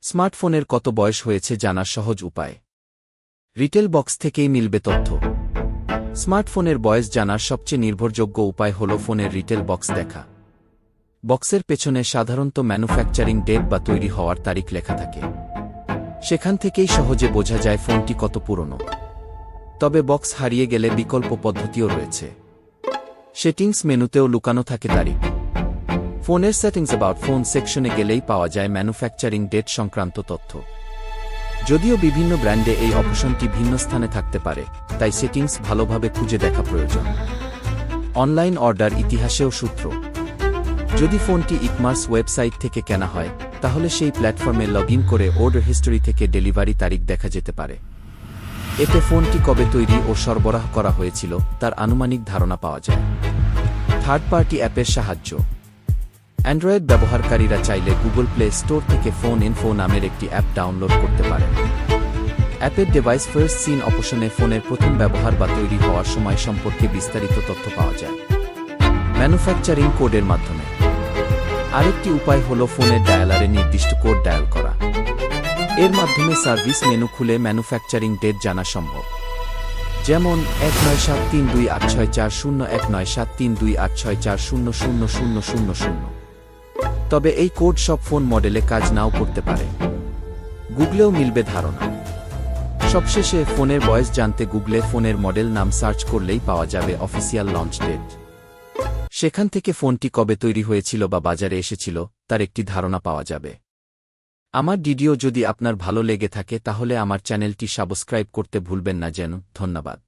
স্মার্টফোনের কত বয়স হয়েছে জানার সহজ উপায়। রিটেল বক্স থেকেই মিলবে তথ্য। স্মার্টফোনের বয়স জানার সবচেয়ে নির্ভরযোগ্য উপায় হল ফোনের রিটেল বক্স দেখা। বক্সের পেছনে সাধারণত ম্যানুফ্যাকচারিং ডেট বা তৈরি হওয়ার তারিখ লেখা থাকে। সেখান থেকেই সহজে বোঝা যায় ফোনটি কত পুরনো। তবে বক্স হারিয়ে গেলে বিকল্প পদ্ধতিও রয়েছে। সেটিংস মেনুতেও লুকানো থাকে তারিখ। ফোনের সেটিংস অ্যাবাউট ফোন সেকশনে গেলেই পাওয়া যায় ম্যানুফ্যাকচারিং ডেট সংক্রান্ত তথ্য। যদিও বিভিন্ন ব্র্যান্ডে এই অপশনটি ভিন্ন স্থানে থাকতে পারে, তাই সেটিংস ভালোভাবে খুঁজে দেখা প্রয়োজন। অনলাইন অর্ডার ইতিহাসেও সূত্র। যদি ফোনটি ই-কমার্স ওয়েবসাইট থেকে কেনা হয়, তাহলে সেই প্ল্যাটফর্মে লগ ইন করে অর্ডার হিস্টোরি থেকে ডেলিভারি তারিখ দেখা যেতে পারে। এতে ফোনটি কবে তৈরি ও সরবরাহ করা হয়েছিল তার আনুমানিক ধারণা পাওয়া যায়। থার্ড পার্টি অ্যাপের সাহায্য। অ্যান্ড্রয়েড ব্যবহারকারীরা চাইলে গুগল প্লে স্টোর থেকে ফোন ইনফো নামের একটি অ্যাপ ডাউনলোড করতে পারেন। অ্যাপের ডিভাইস ফার্স্ট সিন অপশনে ফোনের প্রথম ব্যবহার বা তৈরি হওয়ার সময় সম্পর্কে বিস্তারিত তথ্য পাওয়া যায়। ম্যানুফ্যাকচারিং কোডের মাধ্যমে। আরেকটি উপায় হল ফোনের ডায়ালারে নির্দিষ্ট কোড ডায়াল করা। এর মাধ্যমে সার্ভিস মেনু খুলে ম্যানুফ্যাকচারিং ডেট জানা সম্ভব। যেমন 1973286401 19732864000000। তবে এই কোড সব ফোন মডেলে কাজ নাও করতে পারে। গুগলেও মিলবে ধারণা। সবশেষে ফোনের বয়স জানতে গুগলে ফোনের মডেল নাম সার্চ করলেই পাওয়া যাবে অফিসিয়াল লঞ্চ ডেট। সেখান থেকে ফোনটি কবে তৈরি হয়েছিল বা বাজারে এসেছিল তার একটি ধারণা পাওয়া যাবে। আমার ভিডিও যদি আপনার ভালো লেগে থাকে তাহলে আমার চ্যানেলটি সাবস্ক্রাইব করতে ভুলবেন না যেন। ধন্যবাদ।